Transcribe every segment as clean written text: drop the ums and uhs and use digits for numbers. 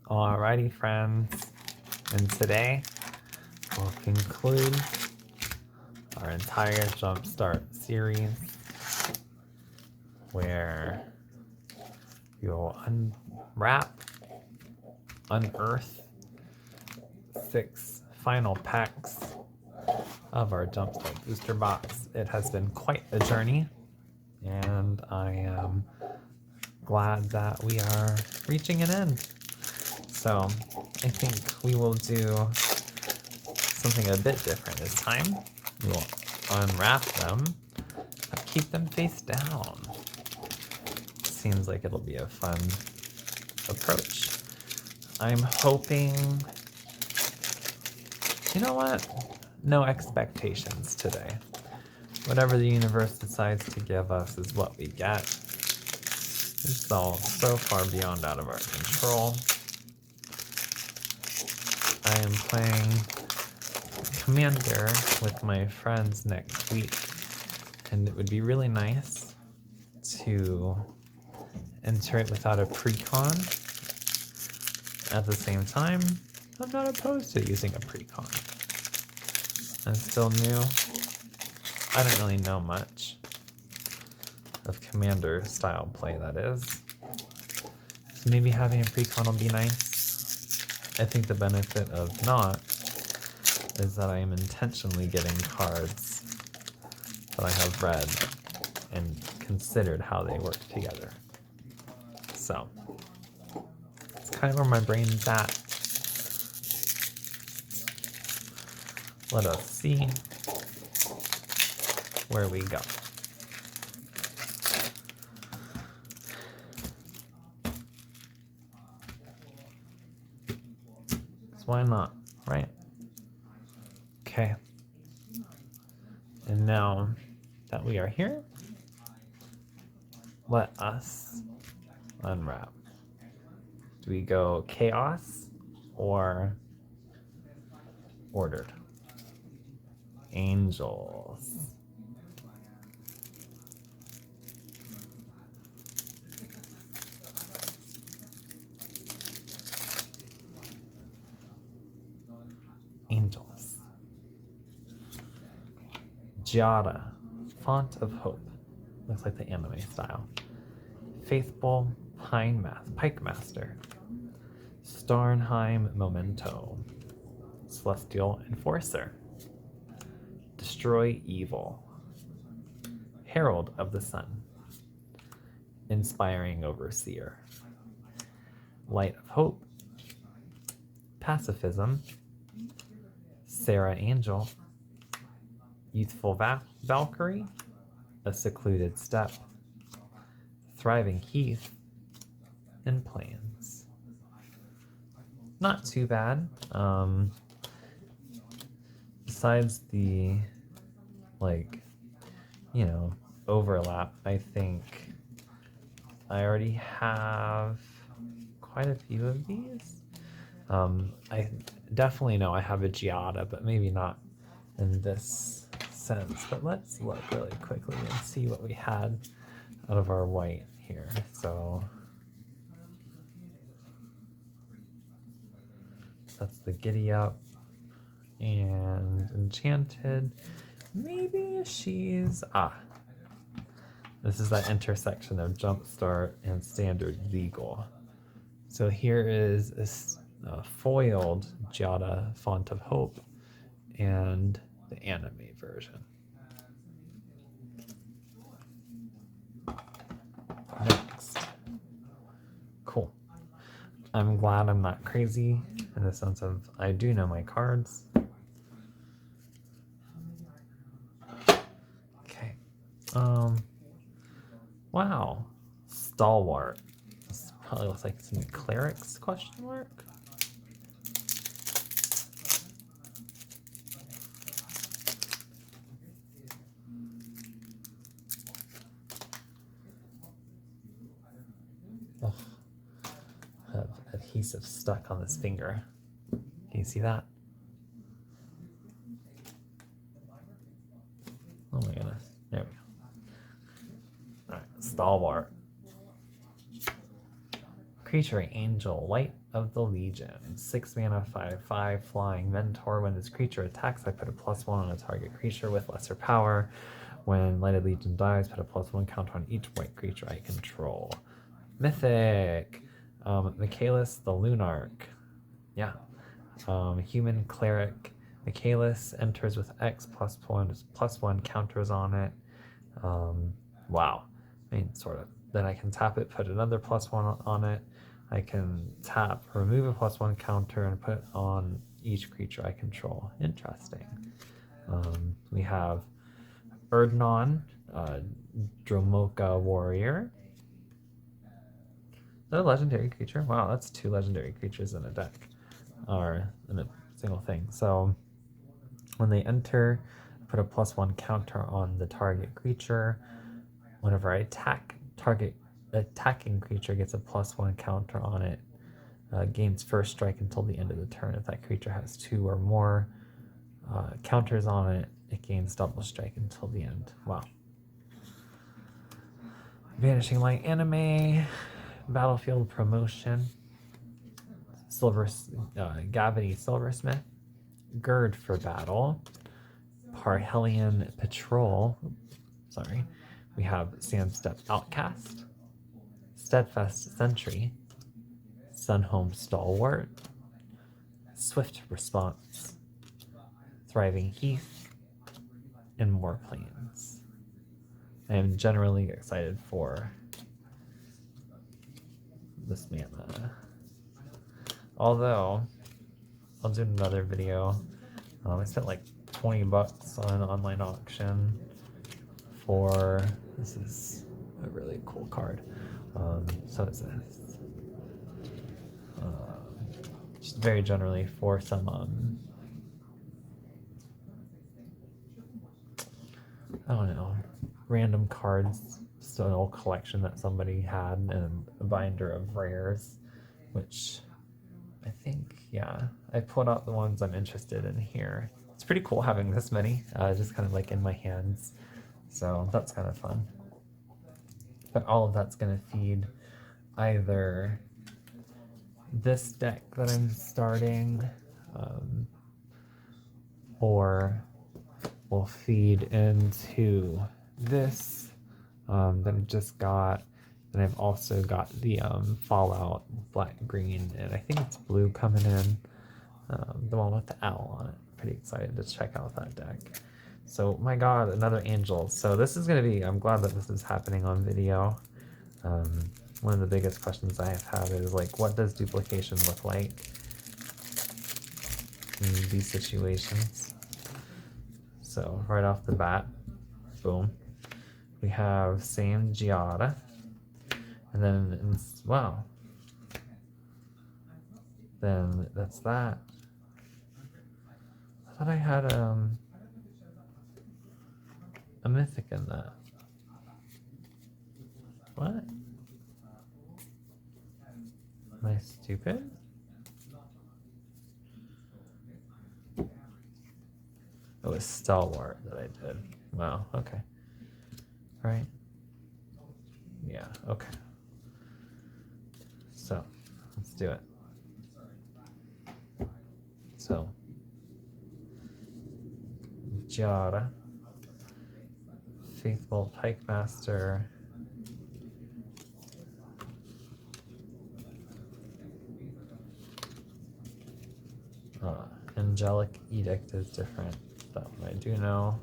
Alrighty, friends, and today we'll conclude our entire Jumpstart series where you'll unearth 6 final packs of our Jumpstart booster box. It has been quite a journey, and I am glad that we are reaching an end. So I think we will do something a bit different this time. We will unwrap them, but keep them face down. Seems like it'll be a fun approach. I'm hoping, you know what? No expectations today. Whatever the universe decides to give us is what we get. This is all so far beyond out of our control. I am playing Commander with my friends next week, and it would be really nice to enter it without a precon. At the same time, I'm not opposed to using a precon. I'm still new. I don't really know much of Commander style play, that is. So maybe having a precon will be nice. I think the benefit of not is that I am intentionally getting cards that I have read and considered how they work together. So, it's kind of where my brain's at. Let us see where we go. Why not, right? Okay. And now that we are here, let us unwrap. Do we go chaos or ordered? Angels. Angels. Giada, Font of Hope. Looks like the anime style. Faithful Pike Master. Starnheim Memento. Celestial Enforcer. Destroy Evil. Herald of the Sun. Inspiring Overseer. Light of Hope. Pacifism. Sarah Angel. Youthful Valkyrie. A Secluded Step. Thriving Heath. And Plans. Not too bad. Besides the, overlap, I think I already have quite a few of these. I definitely know I have a Giada, but maybe not in this sense. But let's look really quickly and see what we had out of our white here. So that's the Giddy Up and Enchanted. Maybe she's this is that intersection of Jumpstart and Standard Legal. So here is a foiled Giada Font of Hope and the anime version. Next. Cool. I'm glad I'm not crazy in the sense of I do know my cards. Okay. Wow. Stalwart. This probably looks like some clerics, question mark? Oh, I have adhesive stuck on this finger. Can you see that? Oh my goodness. There we go. Alright, Stalwart. creature, Angel, Light of the Legion, 6 mana, 5/5, flying mentor. When this creature attacks, I put a +1 on a target creature with lesser power. When Light of Legion dies, put a +1 counter on each white creature I control. Mythic, Michaelis the Lunarch. Yeah. Human Cleric. Michaelis enters with X +1 counters on it. Wow. I mean, sort of. Then I can tap it, put another +1 on it. I can tap, remove a +1 counter, and put on each creature I control. Interesting. We have Erdnon, Dromoka Warrior. Is that a legendary creature? Wow, that's 2 legendary creatures in a deck, or in a single thing. So when they enter, put a +1 counter on the target creature. Whenever I attack, target attacking creature gets a +1 counter on it. Gains first strike until the end of the turn. If that creature has 2 or more counters on it, it gains double strike until the end. Wow. Vanishing Light Anime, Battlefield Promotion, Gavity Silversmith, Gird for Battle, Parhelion Patrol. Sorry. We have Sandstep Outcast, Steadfast Sentry, Sunhome Stalwart, Swift Response, Thriving Heath, and More Plains. I am generally excited for this mana. Although, I'll do another video. I spent like $20 on an online auction for, this is a really cool card. So it's this. Just very generally for some, I don't know, random cards. Just an old collection that somebody had, and a binder of rares, which I think, yeah, I pulled out the ones I'm interested in here. It's pretty cool having this many, just kind of like in my hands. So that's kind of fun. But all of that's going to feed either this deck that I'm starting, or will feed into this that I just got. And I've also got the Fallout black, green, and I think it's blue coming in. The one with the owl on it. Pretty excited to check out that deck. So, my god, another Angel. So this is going to be, I'm glad that this is happening on video. One of the biggest questions I have is, like, what does duplication look like in these situations? So, right off the bat, boom. We have Same Giada. And then, wow. Then that's that. I thought I had a mythic in that. What? Am I stupid? It was Stalwart that I did. Wow, okay. Right? Yeah, okay. So, let's do it. So, Giada, Faithful Pikemaster, Angelic Edict is different. That one I do know.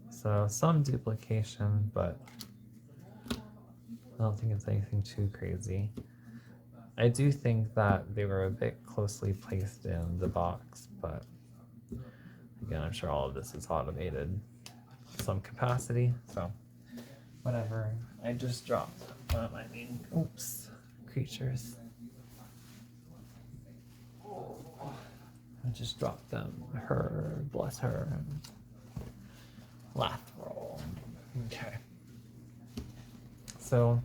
So some duplication, but I don't think it's anything too crazy. I do think that they were a bit closely placed in the box, but again, I'm sure all of this is automated in some capacity. So whatever I just dropped one of my main creatures. I just dropped them. Her, bless her. Lathril. Okay. So,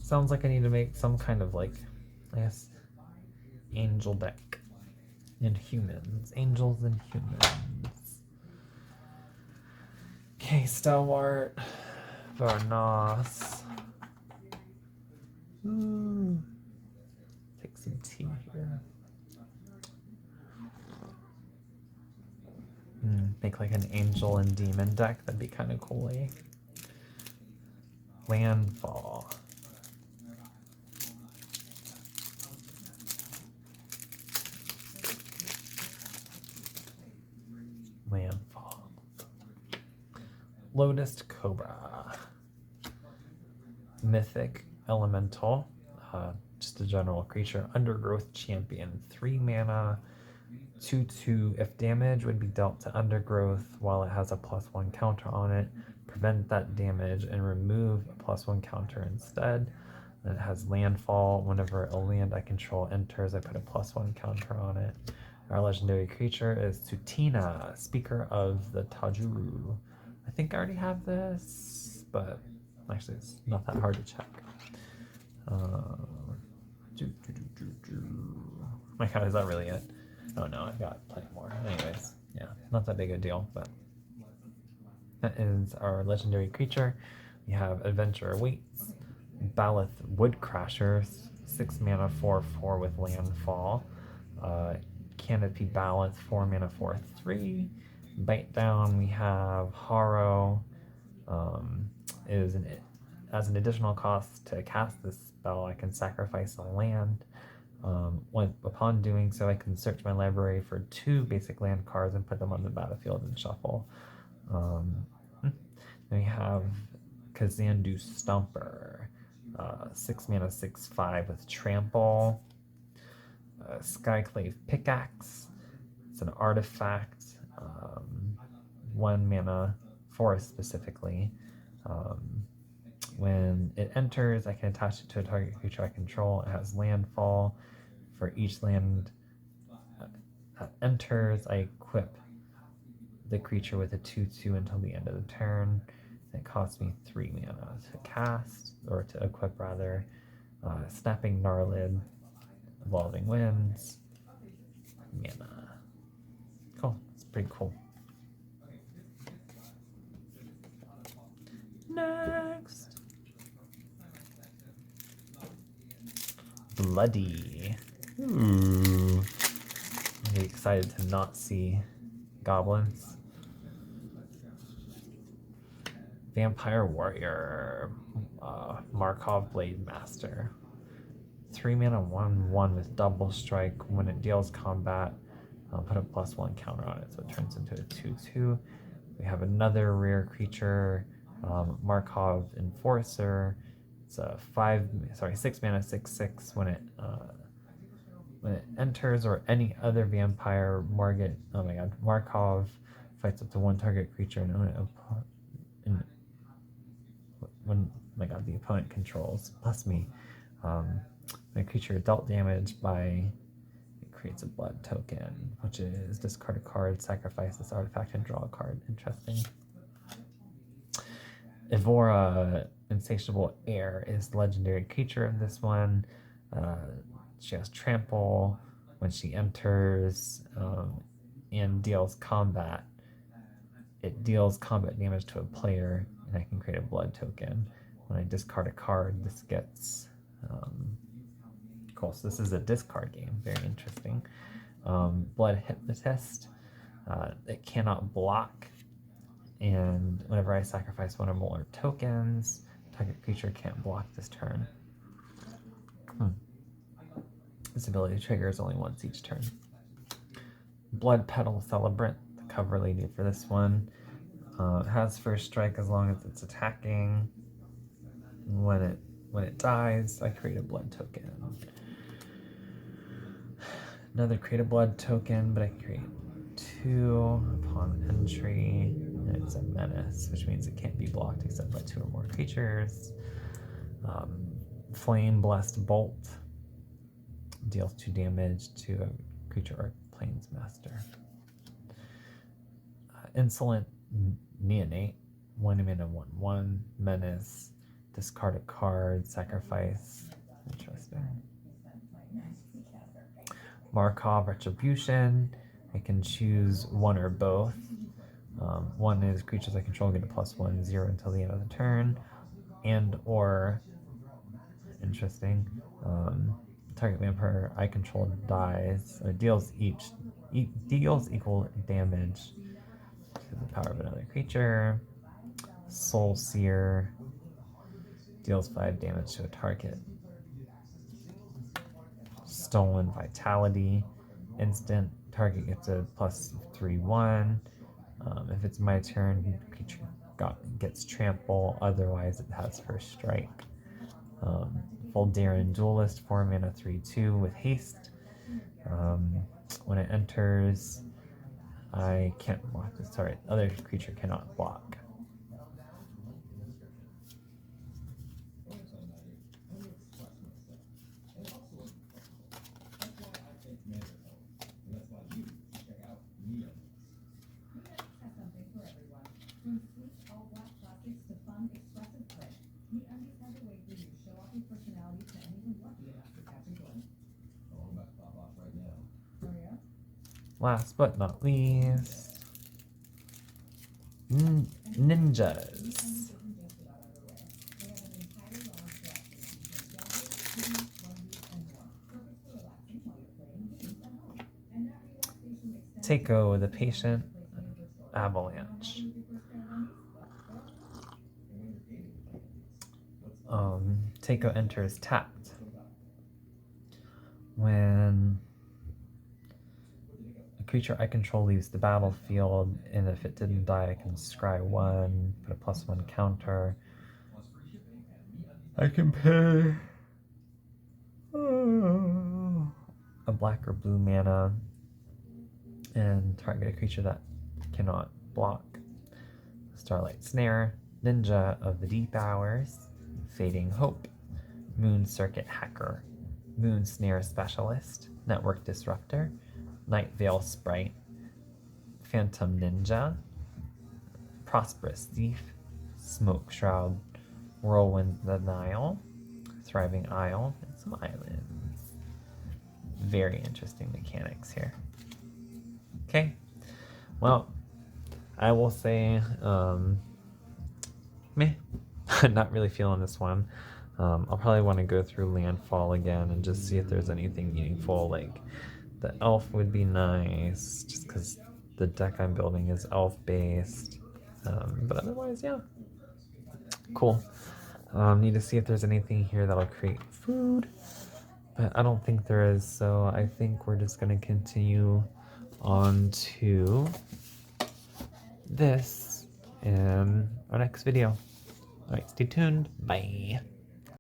sounds like I need to make some kind of like, I guess, angel deck. And humans. Angels and humans. Okay, Stalwart. Varnos. Take some tea here. Make like an angel and demon deck. That'd be kind of cool, eh? Landfall. Landfall. Lotus Cobra. Mythic Elemental. Just a general creature. Undergrowth Champion. 3 mana. 2/2. If damage would be dealt to Undergrowth while it has a +1 counter on it, prevent that damage and remove a +1 counter instead. And it has landfall. Whenever a land I control enters, I put a +1 counter on it. Our legendary creature is Tutina, Speaker of the Tajuru. I think I already have this, but actually it's not that hard to check. My god, is that really it? Oh no, I've got plenty more. Anyways, yeah, not that big a deal, but that is our legendary creature. We have Adventure Awaits, Baleth Woodcrasher, 6 mana 4/4 with landfall. Canopy Baleth, 4 mana 4/3. Bite down, we have Harrow. As an additional cost to cast this spell, I can sacrifice a land. Upon doing so, I can search my library for 2 basic land cards and put them on the battlefield and shuffle. Then we have Kazandu Stomper, 6 mana 6/5 with trample. Skyclave Pickaxe. It's an artifact, 1 mana forest specifically. When it enters, I can attach it to a target creature I control. It has landfall. For each land that enters, I equip the creature with a 2/2 until the end of the turn. It costs me 3 mana to cast, or to equip rather. Snapping Gnarlid, Evolving Winds, mana. Cool, it's pretty cool. Next. Bloody. Ooh. I'm really excited to not see goblins. Vampire Warrior. Markov Blade Master. 3 mana 1/1 with double strike. When it deals combat, I'll put a +1 counter on it, so it turns into a 2/2. We have another rare creature, Markov Enforcer. It's a 6 mana 6/6. When it enters, or any other vampire Markov fights up to 1 target creature the opponent controls plus me. When a creature dealt damage it creates a blood token, which is discard a card, sacrifice this artifact, and draw a card. Interesting. Evora, Insatiable Air, is the legendary creature of this one. She has trample. When she enters and deals combat, it deals combat damage to a player, and I can create a blood token. When I discard a card, this gets cool. So this is a discard game. Very interesting. Blood Hypnotist. It cannot block, and whenever I sacrifice 1 or more tokens, target creature can't block this turn. This ability triggers only once each turn. Blood Petal Celebrant, the cover lady for this one. It has first strike as long as it's attacking. When it dies, I create a blood token. Another create a blood token, but I can create 2 upon entry, And it's a menace, which means it can't be blocked except by 2 or more creatures. Flame Blessed Bolt deals 2 damage to a creature or planes master. Insolent Neonate, 1 mana, 1/1 menace. Discard a card, sacrifice. Interesting. Markov Retribution. I can choose one or both. One is creatures I control get a +1/0 until the end of the turn, and or interesting. Target vampire I control dies or deals deals equal damage to the power of another creature. Soul Seer deals 5 damage to a target. Stolen Vitality instant. Target gets a +3/1. If it's my turn, creature gets trample. Otherwise, it has first strike. Voldaren Duelist, 4 mana, 3/2 with haste. When it enters, I can't block this. Sorry, other creature cannot block. Last but not least, ninjas. Takeo the Patient, Avalanche. Takeo enters tapped. When a creature I control leaves the battlefield, and if it didn't die, I can scry 1, put a +1 counter. I can pay a black or blue mana and target a creature that cannot block. Starlight Snare, Ninja of the Deep Hours, Fading Hope, Moon Circuit Hacker, Moon Snare Specialist, Network Disruptor, Night Veil Sprite, Phantom Ninja, Prosperous Thief, Smoke Shroud, Whirlwind Denial, Thriving Isle, and some islands. Very interesting mechanics here. Okay, well, I will say, meh, not really feeling this one. I'll probably want to go through Landfall again and just see if there's anything meaningful. Like the elf would be nice, just because the deck I'm building is elf based. But otherwise, yeah, cool. Need to see if there's anything here that'll create food, but I don't think there is. So I think we're just gonna continue on to this in our next video. All right, stay tuned. Bye.